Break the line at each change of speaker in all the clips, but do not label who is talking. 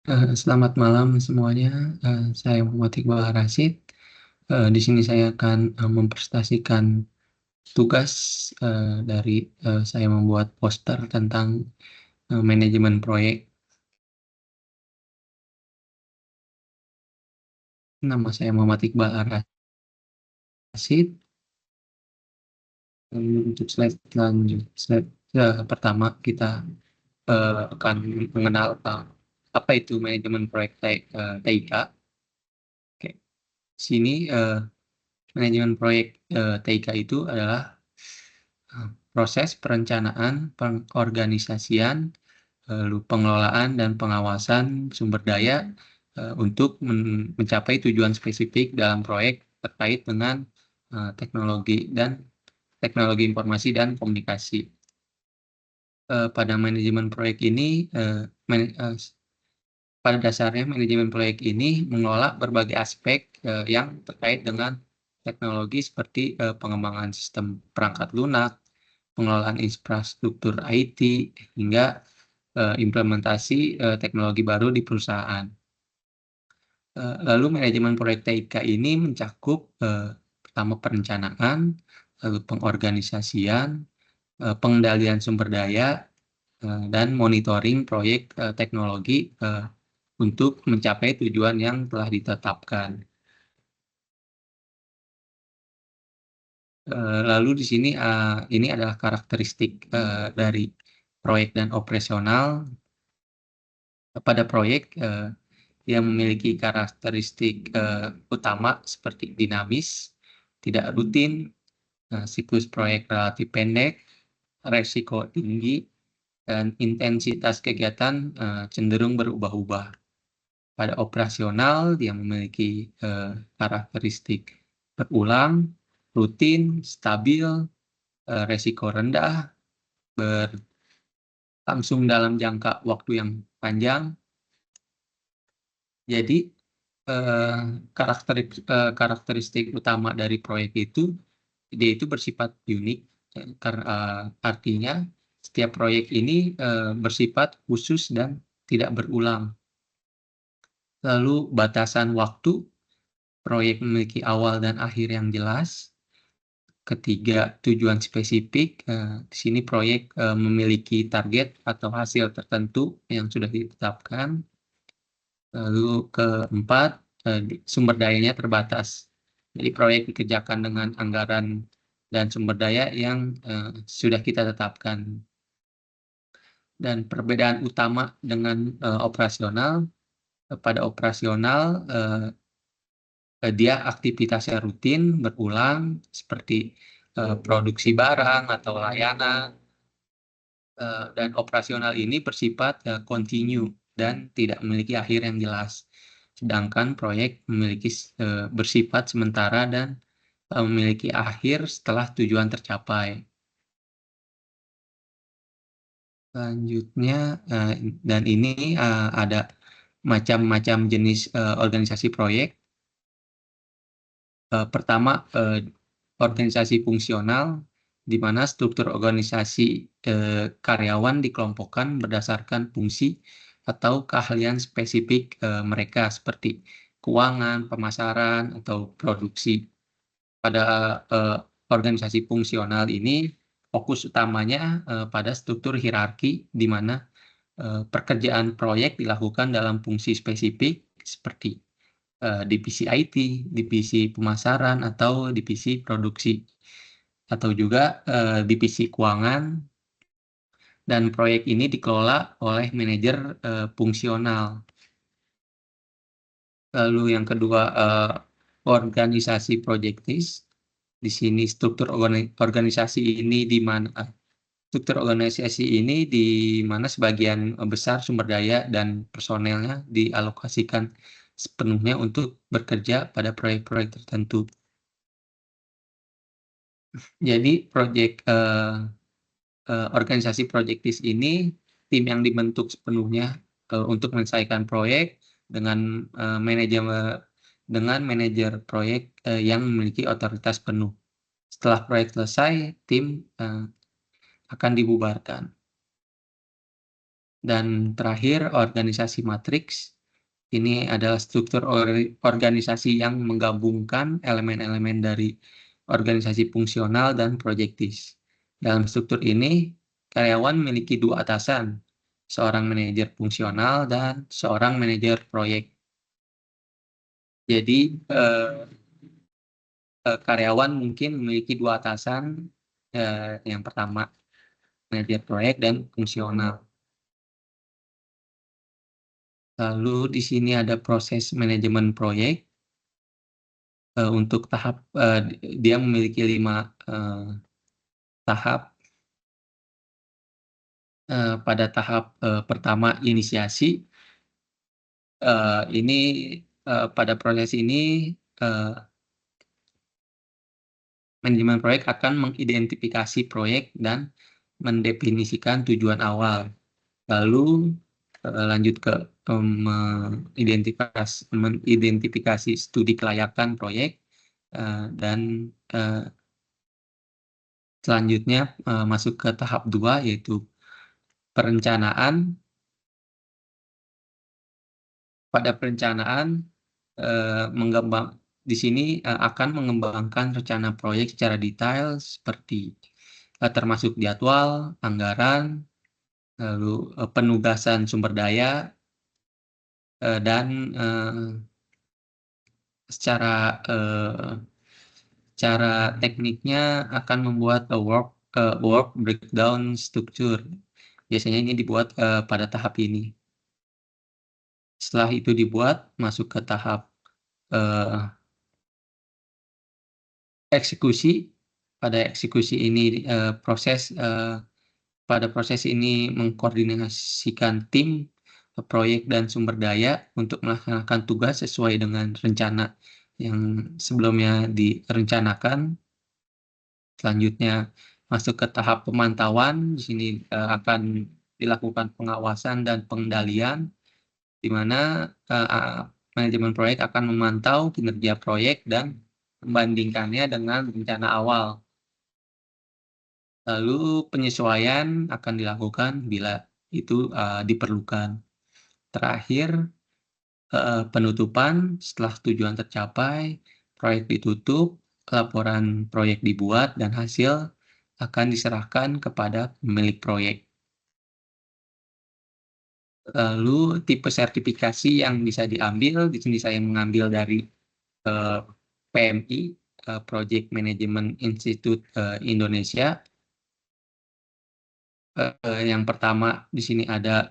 Selamat malam semuanya. Saya Muhammad Iqbal Rashid. Di sini saya akan mempresentasikan tugas dari saya membuat poster tentang manajemen proyek. Nama saya Muhammad Iqbal Rashid. Untuk slide lanjut, slide pertama kita akan mengenal apa itu manajemen proyek TIK. Oke. Sini manajemen proyek TIK itu adalah proses perencanaan, pengorganisasian, lalu pengelolaan dan pengawasan sumber daya untuk mencapai tujuan spesifik dalam proyek terkait dengan teknologi informasi dan komunikasi. Pada manajemen proyek ini, pada dasarnya manajemen proyek ini mengelola berbagai aspek yang terkait dengan teknologi seperti pengembangan sistem perangkat lunak, pengelolaan infrastruktur IT, hingga implementasi teknologi baru di perusahaan. Lalu manajemen proyek TIK ini mencakup pertama perencanaan, lalu pengorganisasian, pengendalian sumber daya, dan monitoring proyek teknologi untuk mencapai tujuan yang telah ditetapkan. Lalu di sini ini adalah karakteristik dari proyek dan operasional. Pada proyek yang memiliki karakteristik utama seperti dinamis, tidak rutin, siklus proyek relatif pendek, resiko tinggi, dan intensitas kegiatan cenderung berubah-ubah. Pada operasional yang memiliki karakteristik berulang, rutin, stabil, resiko rendah, berlangsung dalam jangka waktu yang panjang. Jadi karakteristik utama dari proyek itu, dia itu bersifat unik, artinya setiap proyek ini bersifat khusus dan tidak berulang. Lalu batasan waktu, proyek memiliki awal dan akhir yang jelas. Ketiga, tujuan spesifik. Di sini proyek memiliki target atau hasil tertentu yang sudah ditetapkan. Lalu keempat, sumber dayanya terbatas. Jadi proyek dikerjakan dengan anggaran dan sumber daya yang sudah kita tetapkan. Dan perbedaan utama dengan operasional, pada operasional dia aktivitasnya rutin, berulang, seperti produksi barang atau layanan, dan operasional ini bersifat kontinu dan tidak memiliki akhir yang jelas. Sedangkan proyek memiliki bersifat sementara dan memiliki akhir setelah tujuan tercapai. Selanjutnya, dan ini ada macam-macam jenis organisasi proyek. Pertama, organisasi fungsional, di mana struktur organisasi karyawan dikelompokkan berdasarkan fungsi atau keahlian spesifik mereka seperti keuangan, pemasaran, atau produksi. Pada organisasi fungsional ini, fokus utamanya pada struktur hierarki, di mana pekerjaan proyek dilakukan dalam fungsi spesifik seperti divisi IT, divisi pemasaran, atau divisi produksi, atau juga divisi keuangan, dan proyek ini dikelola oleh manajer fungsional. Lalu yang kedua, organisasi projektis. Di sini struktur organisasi ini di mana sebagian besar sumber daya dan personelnya dialokasikan sepenuhnya untuk bekerja pada proyek-proyek tertentu. Jadi organisasi projektis ini tim yang dibentuk sepenuhnya untuk menyelesaikan proyek dengan manajer proyek yang memiliki otoritas penuh. Setelah proyek selesai, tim akan dibubarkan. Dan terakhir, organisasi matriks. Ini adalah struktur organisasi yang menggabungkan elemen-elemen dari organisasi fungsional dan projektis. Dalam struktur ini, karyawan memiliki dua atasan, seorang manajer fungsional dan seorang manajer proyek. Jadi, karyawan mungkin memiliki dua atasan, yang pertama manajer proyek dan fungsional. Lalu di sini ada proses manajemen proyek. Untuk tahap, dia memiliki 5 tahap. Pada tahap pertama inisiasi, ini pada proses ini manajemen proyek akan mengidentifikasi proyek dan mendefinisikan tujuan awal. Lalu lanjut ke mengidentifikasi studi kelayakan proyek, dan selanjutnya masuk ke tahap 2, yaitu perencanaan. Pada perencanaan, di sini akan mengembangkan rencana proyek secara detail seperti termasuk jadwal, anggaran, lalu penugasan sumber daya, dan secara tekniknya akan membuat work breakdown structure. Biasanya ini dibuat pada tahap ini. Setelah itu dibuat, masuk ke tahap eksekusi. Pada eksekusi ini pada proses ini mengkoordinasikan tim, proyek dan sumber daya untuk melaksanakan tugas sesuai dengan rencana yang sebelumnya direncanakan. Selanjutnya masuk ke tahap pemantauan. Di sini akan dilakukan pengawasan dan pengendalian, di mana manajemen proyek akan memantau kinerja proyek dan membandingkannya dengan rencana awal. Lalu penyesuaian akan dilakukan bila itu diperlukan. Terakhir, penutupan. Setelah tujuan tercapai, proyek ditutup, laporan proyek dibuat, dan hasil akan diserahkan kepada pemilik proyek. Lalu tipe sertifikasi yang bisa diambil, di sini saya mengambil dari PMI, Project Management Institute Indonesia. Yang pertama di sini ada,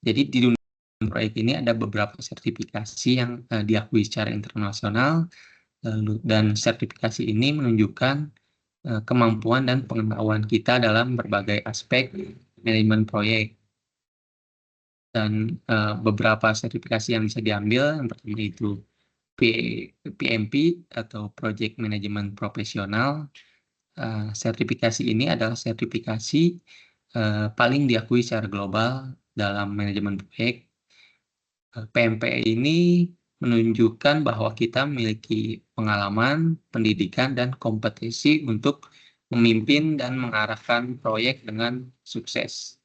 jadi di dunia proyek ini ada beberapa sertifikasi yang diakui secara internasional, dan sertifikasi ini menunjukkan kemampuan dan pengetahuan kita dalam berbagai aspek manajemen proyek. Dan beberapa sertifikasi yang bisa diambil, yang pertama itu PMP atau Project Management Profesional. Sertifikasi ini adalah sertifikasi paling diakui secara global dalam manajemen proyek. PMP ini menunjukkan bahwa kita memiliki pengalaman, pendidikan, dan kompetensi untuk memimpin dan mengarahkan proyek dengan sukses.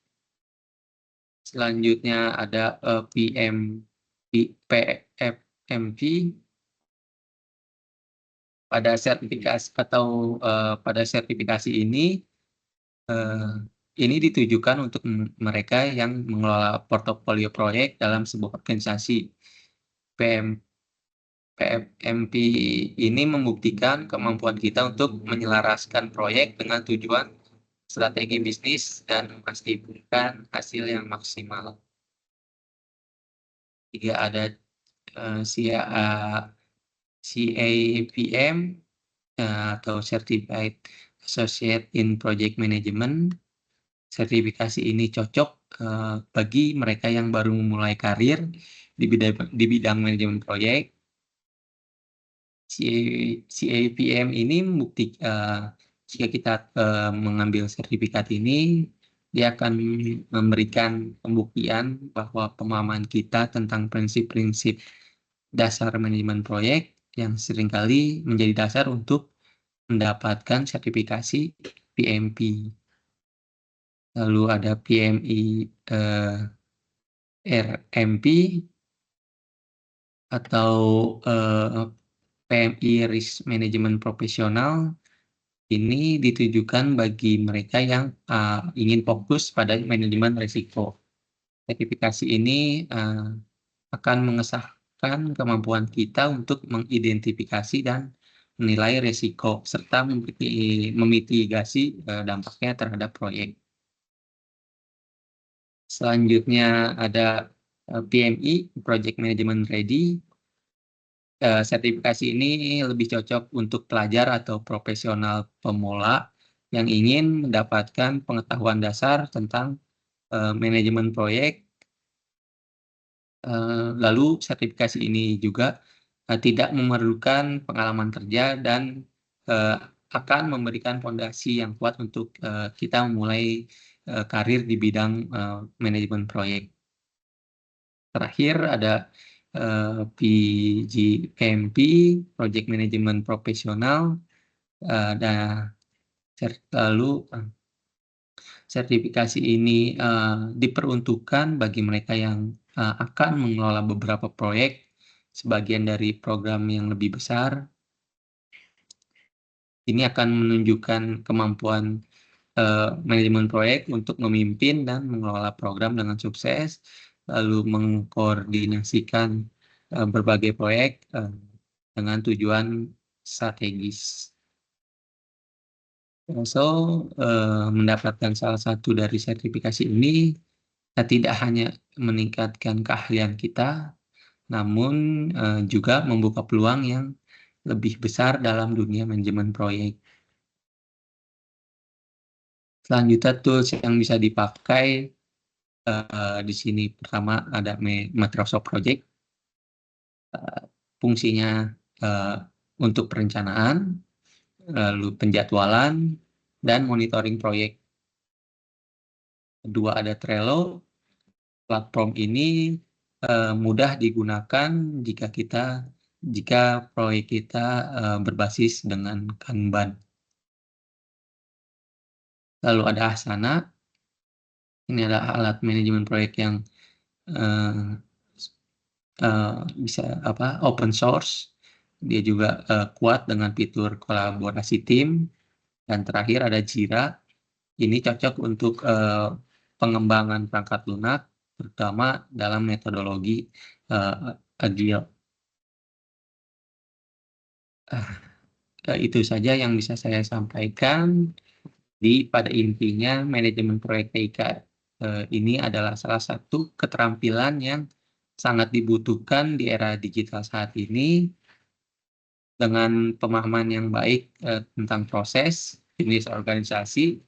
Selanjutnya ada PMP. Pada sertifikasi ini ditujukan untuk mereka yang mengelola portofolio proyek dalam sebuah organisasi. PMP ini membuktikan kemampuan kita untuk menyelaraskan proyek dengan tujuan strategi bisnis dan memastikan hasil yang maksimal. Jika ada CAPM atau Certified Associate in Project Management. Sertifikasi ini cocok bagi mereka yang baru memulai karir di bidang manajemen proyek. CAPM ini jika kita mengambil sertifikat ini, dia akan memberikan pembuktian bahwa pemahaman kita tentang prinsip-prinsip dasar manajemen proyek yang seringkali menjadi dasar untuk mendapatkan sertifikasi PMP. lalu ada PMI RMP atau PMI Risk Management Profesional. Ini ditujukan bagi mereka yang ingin fokus pada manajemen risiko. Sertifikasi ini akan mengesahkan kemampuan kita untuk mengidentifikasi dan menilai risiko serta memitigasi dampaknya terhadap proyek. Selanjutnya ada PMI, Project Management Ready. Sertifikasi ini lebih cocok untuk pelajar atau profesional pemula yang ingin mendapatkan pengetahuan dasar tentang manajemen proyek. Lalu sertifikasi ini juga tidak memerlukan pengalaman kerja dan akan memberikan fondasi yang kuat untuk kita memulai karir di bidang manajemen proyek. Terakhir ada PGMP, Project Management Profesional, dan lalu sertifikasi ini diperuntukkan bagi mereka yang akan mengelola beberapa proyek sebagian dari program yang lebih besar. Ini akan menunjukkan kemampuan manajemen proyek untuk memimpin dan mengelola program dengan sukses, lalu mengkoordinasikan berbagai proyek dengan tujuan strategis. Mendapatkan salah satu dari sertifikasi ini tidak hanya meningkatkan keahlian kita, namun juga membuka peluang yang lebih besar dalam dunia manajemen proyek. Selanjutnya tools yang bisa dipakai di sini pertama ada Microsoft Project, fungsinya untuk perencanaan, lalu penjadwalan dan monitoring proyek. Kedua ada Trello. Platform ini mudah digunakan jika proyek kita berbasis dengan Kanban. Lalu ada Asana. Ini adalah alat manajemen proyek yang bisa open source. Dia juga kuat dengan fitur kolaborasi tim. Dan terakhir ada Jira. Ini cocok untuk pengembangan perangkat lunak, terutama dalam metodologi Agile. Itu saja yang bisa saya sampaikan. Pada intinya manajemen proyek TIK ini adalah salah satu keterampilan yang sangat dibutuhkan di era digital saat ini. Dengan pemahaman yang baik tentang proses, jenis organisasi,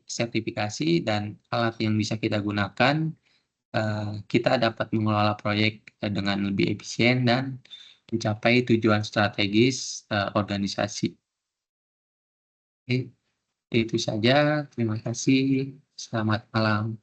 sertifikasi dan alat yang bisa kita gunakan, kita dapat mengelola proyek dengan lebih efisien dan mencapai tujuan strategis organisasi. Oke, itu saja. Terima kasih. Selamat malam.